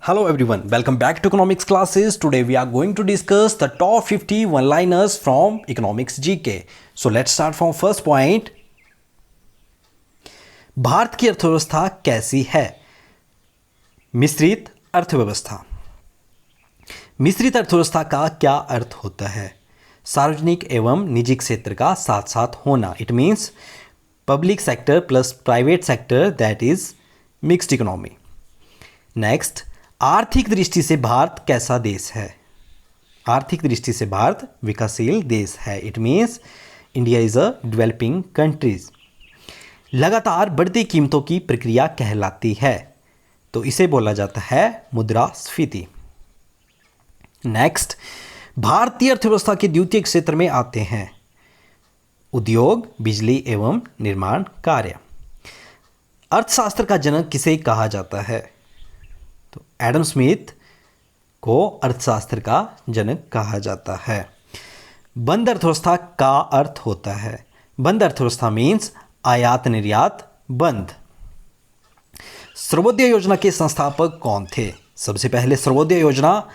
Hello everyone, welcome back to economics classes. Today we are going to discuss the top 50 one-liners from economics GK. So let's start from first point. Bharat की अर्थव्यवस्था कैसी है? मिश्रित अर्थव्यवस्था। मिश्रित अर्थव्यवस्था का क्या अर्थ होता है? सार्वजनिक एवं निजी क्षेत्र का साथ साथ होना। It means public sector plus private sector, that is mixed economy. Next, आर्थिक दृष्टि से भारत कैसा देश है? आर्थिक दृष्टि से भारत विकासशील देश है। It means India is a developing countries. लगातार बढ़ती कीमतों की प्रक्रिया कहलाती है, तो इसे बोला जाता है मुद्रास्फीति। नेक्स्ट, भारतीय अर्थव्यवस्था के द्वितीय क्षेत्र में आते हैं उद्योग, बिजली एवं निर्माण कार्य। अर्थशास्त्र का जनक किसे कहा जाता है? तो एडम स्मिथ को अर्थशास्त्र का जनक कहा जाता है। बंद अर्थव्यवस्था का अर्थ होता है, बंद अर्थव्यवस्था मीन्स आयात निर्यात बंद। सर्वोदय योजना के संस्थापक कौन थे? सबसे पहले सर्वोदय योजना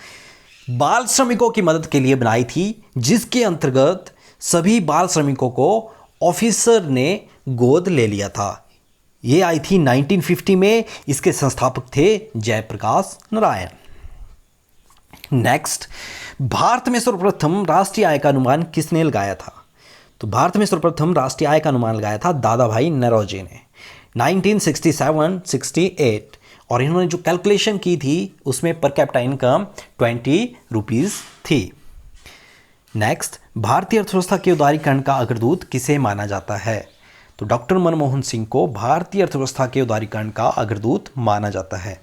बाल श्रमिकों की मदद के लिए बनाई थी, जिसके अंतर्गत सभी बाल श्रमिकों को ऑफिसर ने गोद ले लिया था। ये आई थी 1950 में। इसके संस्थापक थे जयप्रकाश नारायण। नेक्स्ट, भारत में सर्वप्रथम राष्ट्रीय आय का अनुमान किसने लगाया था? तो भारत में सर्वप्रथम राष्ट्रीय आय का अनुमान लगाया था दादा भाई नौरोजी ने 1967-68, और इन्होंने जो कैलकुलेशन की थी उसमें पर कैपिटा इनकम 20 रुपीज़ थी। नेक्स्ट, भारतीय अर्थव्यवस्था के उदारीकरण का अग्रदूत किसे माना जाता है? तो डॉक्टर मनमोहन सिंह को भारतीय अर्थव्यवस्था के उदारीकरण का अग्रदूत माना जाता है।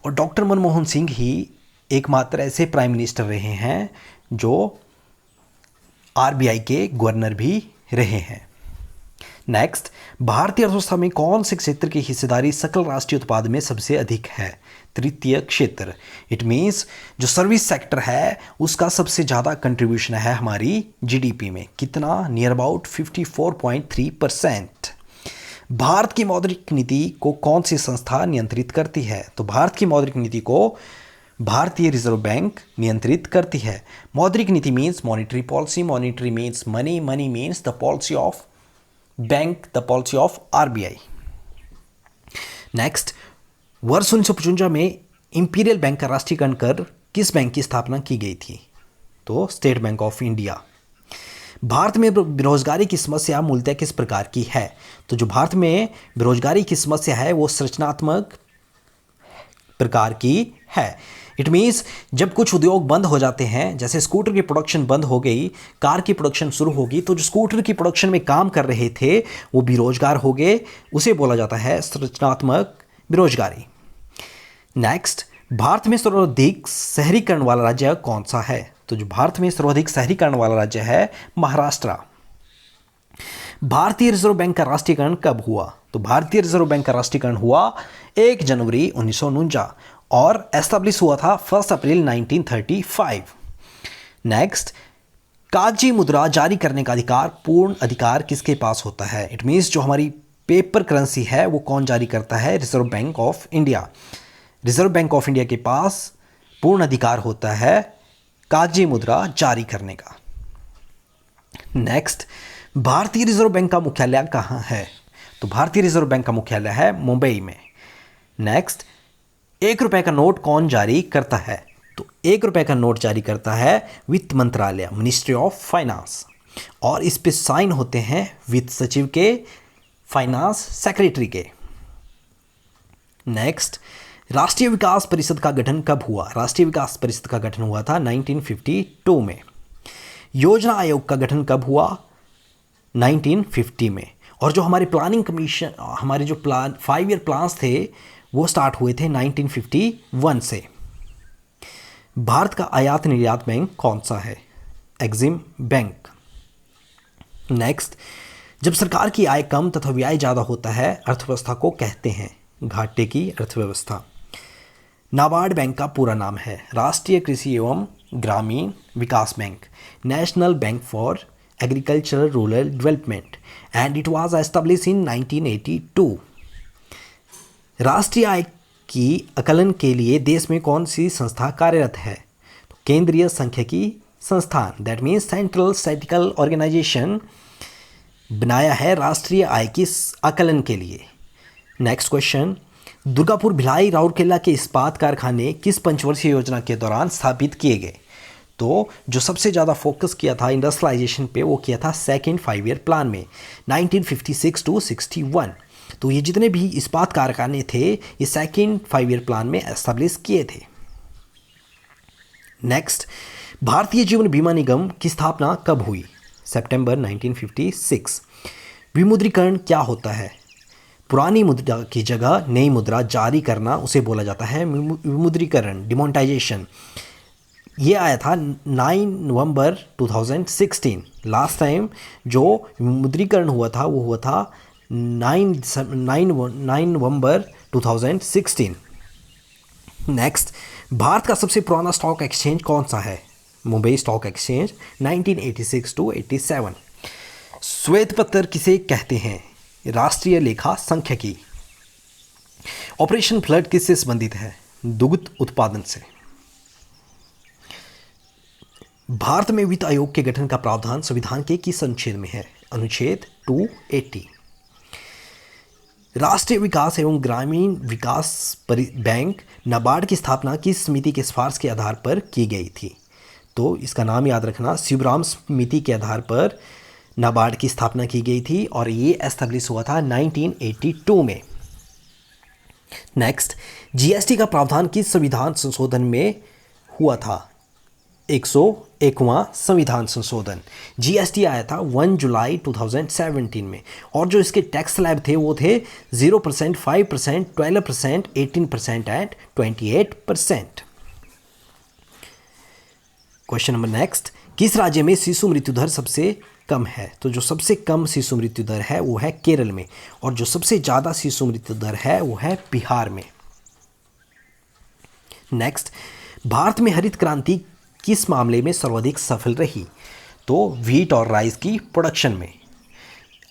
और डॉक्टर मनमोहन सिंह ही एकमात्र ऐसे प्राइम मिनिस्टर रहे हैं जो आरबीआई के गवर्नर भी रहे हैं। नेक्स्ट, भारतीय अर्थव्यवस्था में कौन से क्षेत्र की हिस्सेदारी सकल राष्ट्रीय उत्पाद में सबसे अधिक है? तृतीय क्षेत्र। इट मीन्स जो सर्विस सेक्टर है उसका सबसे ज़्यादा कंट्रीब्यूशन है हमारी जीडीपी में। कितना? Near about 54.3%। भारत की मौद्रिक नीति को कौन सी संस्था नियंत्रित करती है? तो भारत की मौद्रिक नीति को भारतीय रिजर्व बैंक नियंत्रित करती है। मौद्रिक नीति means monetary policy, monetary means money, money means the policy of bank, the policy of RBI. Next, वर्ष 1955 में इंपीरियल बैंक का राष्ट्रीयकरण कर किस बैंक की स्थापना की गई थी? तो state bank of India. Bharat में बेरोजगारी की समस्या मूलतः किस प्रकार की है? तो जो भारत में बेरोजगारी की समस्या है वो संरचनात्मक प्रकार की है। इट मीन्स जब कुछ उद्योग बंद हो जाते हैं, जैसे स्कूटर की प्रोडक्शन बंद हो गई, कार की प्रोडक्शन शुरू होगी, तो जो स्कूटर की प्रोडक्शन में काम कर रहे थे वो बेरोजगार हो गए, उसे बोला जाता है संरचनात्मक बेरोजगारी। नेक्स्ट, भारत में सर्वाधिक शहरीकरण वाला राज्य कौन सा है? तो जो भारत में सर्वाधिक शहरीकरण वाला राज्य है महाराष्ट्र। भारतीय रिजर्व बैंक का राष्ट्रीयकरण कब हुआ? तो भारतीय रिजर्व बैंक का राष्ट्रीयकरण हुआ 1 जनवरी 1949 और एस्टेब्लिश हुआ था 1 अप्रैल 1935। नेक्स्ट, कागजी मुद्रा जारी करने का अधिकार, पूर्ण अधिकार किसके पास होता है? इट मीन्स जो हमारी पेपर करेंसी है वो कौन जारी करता है? Reserve bank of India. Reserve bank of India के पास पूर्ण अधिकार होता है कागजी मुद्रा जारी करने का। नेक्स्ट, भारतीय रिजर्व बैंक का मुख्यालय कहाँ है? तो भारतीय रिजर्व बैंक का मुख्यालय है मुंबई में। नेक्स्ट, 1 रुपए का नोट कौन जारी करता है? तो 1 रुपए का नोट जारी करता है वित्त मंत्रालय, मिनिस्ट्री ऑफ फाइनेंस, और इस पे साइन होते हैं वित्त सचिव के, फाइनेंस सेक्रेटरी के। नेक्स्ट, राष्ट्रीय विकास परिषद का गठन कब हुआ? राष्ट्रीय विकास परिषद का गठन हुआ था 1952 में। योजना आयोग का गठन कब हुआ? 1950 में। और जो हमारे प्लानिंग कमीशन, हमारे जो 5 ईयर प्लान्स थे वो स्टार्ट हुए थे 1951 से। भारत का आयात निर्यात बैंक कौन सा है? EXIM bank. नेक्स्ट, जब सरकार की आय कम तथा व्यय ज़्यादा होता है अर्थव्यवस्था को कहते हैं घाटे की अर्थव्यवस्था। नाबार्ड बैंक का पूरा नाम है राष्ट्रीय कृषि एवं ग्रामीण विकास bank, national bank for agricultural rural development, and it was establish in 1982। राष्ट्रीय आय की आकलन के लिए देश में कौन सी संस्था कार्यरत है? तो केंद्रीय सांख्यिकी संस्थान, that means central statistical organisation, बनाया है राष्ट्रीय आय की आकलन के लिए। नेक्स्ट क्वेश्चन, दुर्गापुर, भिलाई, राउरकेला के इस्पात कारखाने किस पंचवर्षीय योजना के दौरान स्थापित किए गए? तो जो सबसे ज़्यादा फोकस किया था इंडस्ट्रियलाइजेशन पे वो किया था सेकेंड 5 ईयर प्लान में 1956 to 61। तो ये जितने भी इस्पात कारखाने थे ये सेकेंड 5 ईयर प्लान में एस्टेब्लिश किए थे। नेक्स्ट, भारतीय जीवन बीमा निगम की स्थापना कब हुई? सितंबर 1956। विमुद्रीकरण क्या होता है? पुरानी मुद्रा की जगह नई मुद्रा जारी करना उसे बोला जाता है विमुद्रीकरण, डिमोनेटाइजेशन। ये आया था 9 नवंबर 2016। लास्ट टाइम जो विमुद्रीकरण हुआ था वो हुआ था 9 नवंबर 2016। नेक्स्ट, भारत का सबसे पुराना स्टॉक एक्सचेंज कौन सा है? Mumbai stock exchange, 1986 to 87। श्वेत पत्र किसे कहते हैं? राष्ट्रीय लेखा सांख्यिकी। ऑपरेशन फ्लड किससे संबंधित है? दुग्ध उत्पादन से। भारत में वित्त आयोग के गठन का प्रावधान संविधान के किस अनुच्छेद में है? अनुच्छेद 280। राष्ट्रीय विकास एवं ग्रामीण विकास बैंक नाबार्ड की स्थापना किस समिति के सिफारिश के आधार पर की गई थी? तो इसका नाम याद रखना, शिवराम समिति के आधार पर नाबार्ड की स्थापना की गई थी और ये एस्टेब्लिश हुआ था 1982 में। नेक्स्ट, जीएसटी का प्रावधान किस संविधान संशोधन में हुआ था? 101वां संविधान संशोधन। जीएसटी आया था 1 जुलाई 2017 में और जो इसके टैक्स स्लैब थे वो थे 0%, 5%, 12%, 18% एंड 28%। क्वेश्चन नंबर नेक्स्ट, किस राज्य में शिशु मृत्यु दर सबसे कम है? तो जो सबसे कम शिशु मृत्यु दर है वो है केरल में और जो सबसे ज़्यादा शिशु मृत्यु दर है वो है बिहार में। नेक्स्ट, भारत में हरित क्रांति किस मामले में सर्वाधिक सफल रही? तो व्हीट और राइस की प्रोडक्शन में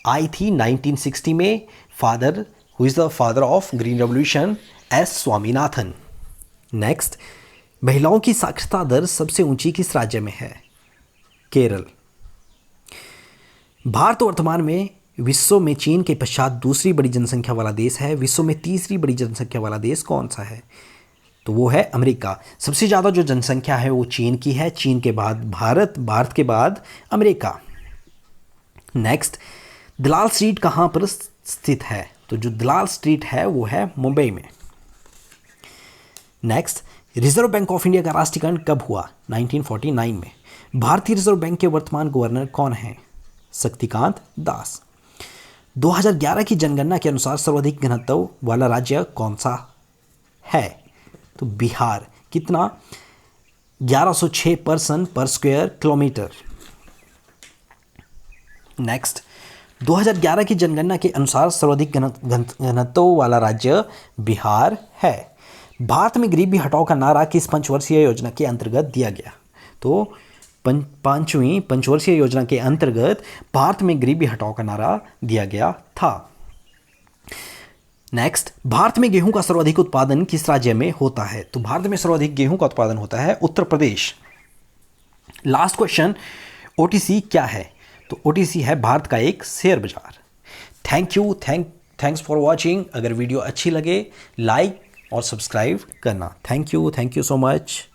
आई थी 1960 में। Father who is the father of green revolution, S Swaminathan. Next, महिलाओं की साक्षरता दर सबसे ऊंची किस राज्य में है? केरल। भारत वर्तमान में विश्व में चीन के पश्चात दूसरी बड़ी जनसंख्या वाला देश है। विश्व में तीसरी बड़ी जनसंख्या वाला देश कौन सा है? तो वो है अमेरिका। सबसे ज़्यादा जो जनसंख्या है वो चीन की है, चीन के बाद भारत, भारत के बाद अमेरिका। नेक्स्ट, दलाल स्ट्रीट कहाँ पर स्थित है? तो जो दलाल स्ट्रीट है वो है मुंबई में। Next, reserve bank of India का राष्ट्रीयकरण कब हुआ? 1949 में। भारतीय रिजर्व बैंक के वर्तमान गवर्नर कौन हैं? शक्तिकांत दास। 2011 की जनगणना के अनुसार सर्वाधिक घनत्व वाला राज्य कौन सा है? तो बिहार। कितना? 1106 पर्सन पर स्क्वायर किलोमीटर। नेक्स्ट, 2011 की जनगणना के अनुसार सर्वाधिक घनत्व वाला राज्य बिहार है। भारत में गरीबी हटाओ का नारा किस पंचवर्षीय योजना के अंतर्गत दिया गया? तो पांचवीं पंचवर्षीय योजना के अंतर्गत भारत में गरीबी हटाओ का नारा दिया गया था। नेक्स्ट, भारत में गेहूं का सर्वाधिक उत्पादन किस राज्य में होता है? तो भारत में सर्वाधिक गेहूं का उत्पादन होता है Uttar Pradesh. Last question, OTC क्या है? तो ओटीसी है भारत का एक शेयर बाजार। Thanks for watching. अगर वीडियो अच्छी लगे लाइक और सब्सक्राइब करना। Thank you so much.